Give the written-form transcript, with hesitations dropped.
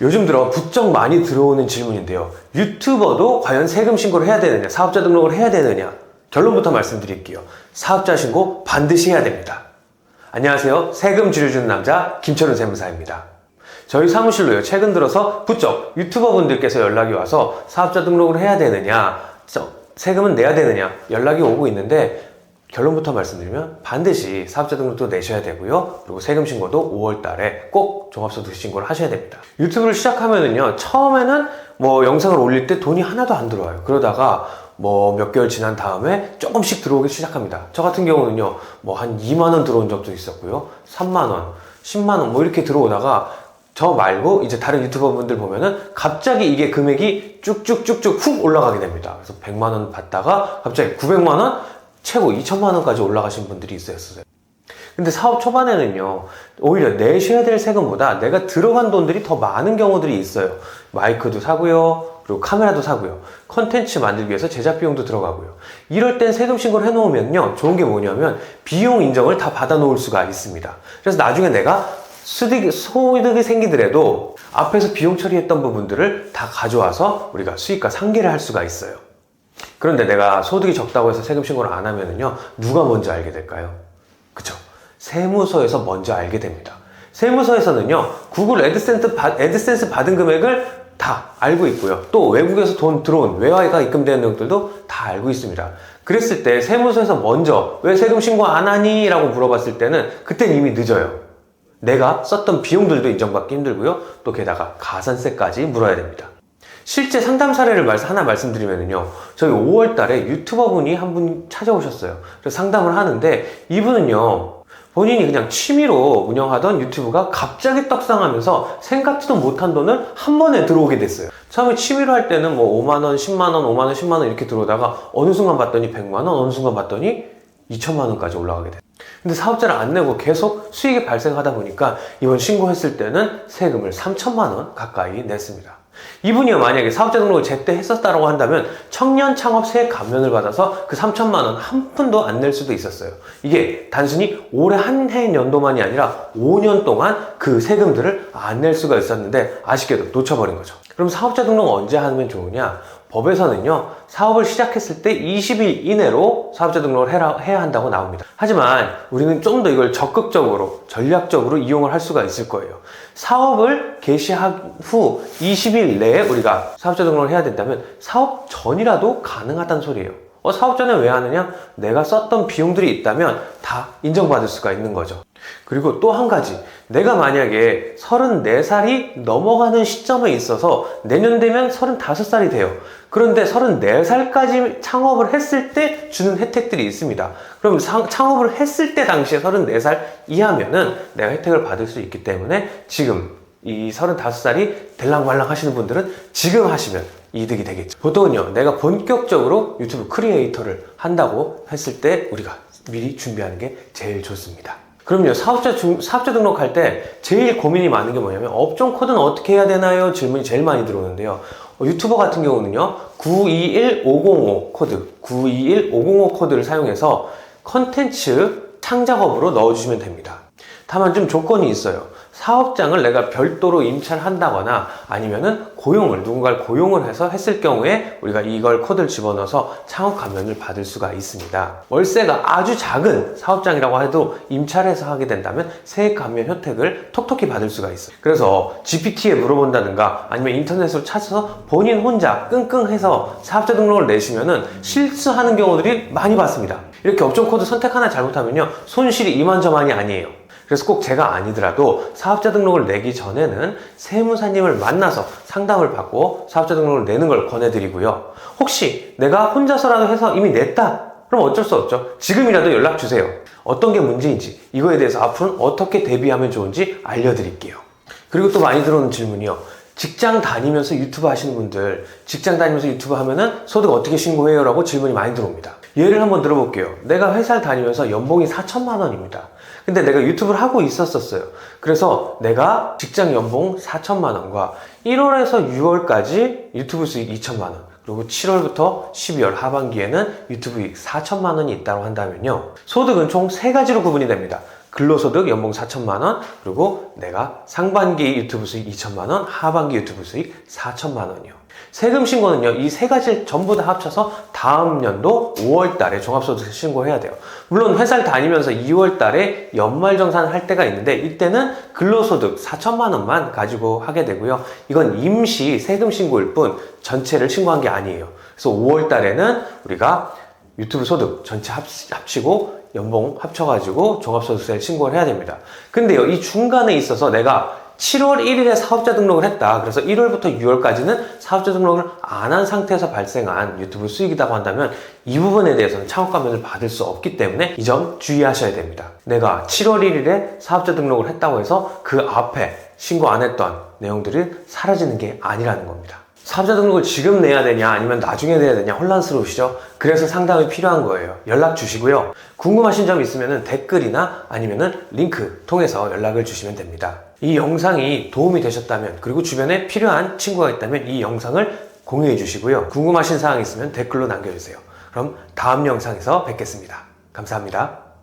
요즘 들어 부쩍 많이 들어오는 질문인데요. 유튜버도 과연 세금 신고를 해야 되느냐, 사업자 등록을 해야 되느냐? 결론부터 말씀드릴게요. 사업자 신고 반드시 해야 됩니다. 안녕하세요. 세금 줄여주는 남자 김철훈 세무사입니다. 저희 사무실로요, 최근 들어서 부쩍 유튜버 분들께서 연락이 와서 사업자 등록을 해야 되느냐, 세금은 내야 되느냐 연락이 오고 있는데, 결론부터 말씀드리면 반드시 사업자 등록도 내셔야 되고요. 그리고 세금 신고도 5월 달에 꼭 종합소득세 신고를 하셔야 됩니다. 유튜브를 시작하면은요, 처음에는 영상을 올릴 때 돈이 하나도 안 들어와요. 그러다가 몇 개월 지난 다음에 조금씩 들어오기 시작합니다. 저 같은 경우는요, 한 2만원 들어온 적도 있었고요. 3만원, 10만원 이렇게 들어오다가 저 말고 이제 다른 유튜버 분들 보면은 갑자기 이게 금액이 쭉쭉쭉쭉 훅 올라가게 됩니다. 그래서 100만원 받다가 갑자기 900만원, 최고 2천만원까지 올라가신 분들이 있었어요. 근데 사업 초반에는요, 오히려 내셔야 될 세금보다 내가 들어간 돈들이 더 많은 경우들이 있어요. 마이크도 사고요, 그리고 카메라도 사고요, 컨텐츠 만들기 위해서 제작 비용도 들어가고요. 이럴 땐 세금 신고를 해놓으면요, 좋은 게 뭐냐면 비용 인정을 다 받아 놓을 수가 있습니다. 그래서 나중에 내가 소득이 생기더라도 앞에서 비용 처리했던 부분들을 다 가져와서 우리가 수익과 상계를 할 수가 있어요. 그런데 내가 소득이 적다고 해서 세금 신고를 안 하면은요, 누가 먼저 알게 될까요? 그쵸? 세무서에서 먼저 알게 됩니다. 세무서에서는요, 구글 애드센스 받은 금액을 다 알고 있고요. 또 외국에서 돈 들어온 외화가 입금된 내용들도 다 알고 있습니다. 그랬을 때 세무서에서 먼저 왜 세금 신고 안 하니? 라고 물어봤을 때는 그땐 이미 늦어요. 내가 썼던 비용들도 인정받기 힘들고요. 또 게다가 가산세까지 물어야 됩니다. 실제 상담 사례를 하나 말씀드리면요, 저희 5월 달에 유튜버 분이 한 분 찾아오셨어요. 그래서 상담을 하는데, 이분은요, 본인이 그냥 취미로 운영하던 유튜브가 갑자기 떡상하면서 생각지도 못한 돈을 한 번에 들어오게 됐어요. 처음에 취미로 할 때는 5만원, 10만원, 5만원, 10만원 이렇게 들어오다가 어느 순간 봤더니 100만원, 어느 순간 봤더니 2천만원까지 올라가게 됐어요. 근데 사업자를 안 내고 계속 수익이 발생하다 보니까 이번 신고했을 때는 세금을 3천만원 가까이 냈습니다. 이분이요, 만약에 사업자 등록을 제때 했었다고 한다면 청년 창업 세액 감면을 받아서 그 3천만원 한 푼도 안 낼 수도 있었어요. 이게 단순히 올해 한 해 연도만이 아니라 5년 동안 그 세금들을 안 낼 수가 있었는데 아쉽게도 놓쳐버린 거죠. 그럼 사업자 등록 언제 하면 좋으냐? 법에서는요, 사업을 시작했을 때 20일 이내로 사업자 등록을 해야 한다고 나옵니다. 하지만 우리는 좀 더 이걸 적극적으로, 전략적으로 이용을 할 수가 있을 거예요. 사업을 개시한 후 20일 내에 우리가 사업자 등록을 해야 된다면 사업 전이라도 가능하다는 소리예요. 사업 전에 왜 하느냐? 내가 썼던 비용들이 있다면 다 인정받을 수가 있는 거죠. 그리고 또 한 가지, 내가 만약에 34살이 넘어가는 시점에 있어서 내년 되면 35살이 돼요. 그런데 34살까지 창업을 했을 때 주는 혜택들이 있습니다. 그럼 창업을 했을 때 당시에 34살 이하면은 내가 혜택을 받을 수 있기 때문에 지금 이 35살이 될랑말랑 하시는 분들은 지금 하시면 이득이 되겠죠. 보통은요, 내가 본격적으로 유튜브 크리에이터를 한다고 했을 때 우리가 미리 준비하는 게 제일 좋습니다. 그럼요, 사업자 등록할 때 제일 고민이 많은 게 뭐냐면 업종 코드는 어떻게 해야 되나요? 질문이 제일 많이 들어오는데요. 유튜버 같은 경우는요, 921505 코드, 921505 코드를 사용해서 컨텐츠 창작업으로 넣어주시면 됩니다. 다만 좀 조건이 있어요. 사업장을 내가 별도로 임차를 한다거나 아니면은 누군가를 고용을 해서 했을 경우에 우리가 이걸 코드를 집어넣어서 창업 감면을 받을 수가 있습니다. 월세가 아주 작은 사업장이라고 해도 임차를 해서 하게 된다면 세액 감면 혜택을 톡톡히 받을 수가 있어요. 그래서 GPT에 물어본다든가 아니면 인터넷으로 찾아서 본인 혼자 끙끙해서 사업자 등록을 내시면은 실수하는 경우들이 많이 봤습니다. 이렇게 업종 코드 선택 하나 잘못하면요, 손실이 이만저만이 아니에요. 그래서 꼭 제가 아니더라도 사업자 등록을 내기 전에는 세무사님을 만나서 상담을 받고 사업자 등록을 내는 걸 권해드리고요. 혹시 내가 혼자서라도 해서 이미 냈다, 그럼 어쩔 수 없죠. 지금이라도 연락 주세요. 어떤 게 문제인지, 이거에 대해서 앞으로는 어떻게 대비하면 좋은지 알려드릴게요. 그리고 또 많이 들어오는 질문이요, 직장 다니면서 유튜브 하시는 분들, 직장 다니면서 유튜브 하면은 소득 어떻게 신고해요? 라고 질문이 많이 들어옵니다. 예를 한번 들어볼게요. 내가 회사를 다니면서 연봉이 4천만 원입니다. 근데 내가 유튜브를 하고 있었어요. 그래서 내가 직장 연봉 4천만 원과 1월에서 6월까지 유튜브 수익 2천만 원, 그리고 7월부터 12월 하반기에는 유튜브 이익 4천만 원이 있다고 한다면요, 소득은 총 3가지로 구분이 됩니다. 근로소득 연봉 4천만 원, 그리고 내가 상반기 유튜브 수익 2천만 원, 하반기 유튜브 수익 4천만 원이요. 세금 신고는요, 이 세 가지를 전부 다 합쳐서 다음 년도 5월 달에 종합소득세 신고해야 돼요. 물론 회사를 다니면서 2월 달에 연말정산을 할 때가 있는데, 이때는 근로소득 4천만 원만 가지고 하게 되고요. 이건 임시 세금 신고일 뿐 전체를 신고한 게 아니에요. 그래서 5월 달에는 우리가 유튜브 소득 전체 합치고 연봉 합쳐가지고 종합소득세를 신고를 해야 됩니다. 근데요, 이 중간에 있어서 내가 7월 1일에 사업자 등록을 했다. 그래서 1월부터 6월까지는 사업자 등록을 안 한 상태에서 발생한 유튜브 수익이라고 한다면 이 부분에 대해서는 차후감면을 받을 수 없기 때문에 이 점 주의하셔야 됩니다. 내가 7월 1일에 사업자 등록을 했다고 해서 그 앞에 신고 안 했던 내용들이 사라지는 게 아니라는 겁니다. 사업자 등록을 지금 내야 되냐 아니면 나중에 내야 되냐 혼란스러우시죠? 그래서 상담이 필요한 거예요. 연락 주시고요. 궁금하신 점 있으면 댓글이나 아니면 링크 통해서 연락을 주시면 됩니다. 이 영상이 도움이 되셨다면, 그리고 주변에 필요한 친구가 있다면 이 영상을 공유해 주시고요. 궁금하신 사항 있으면 댓글로 남겨주세요. 그럼 다음 영상에서 뵙겠습니다. 감사합니다.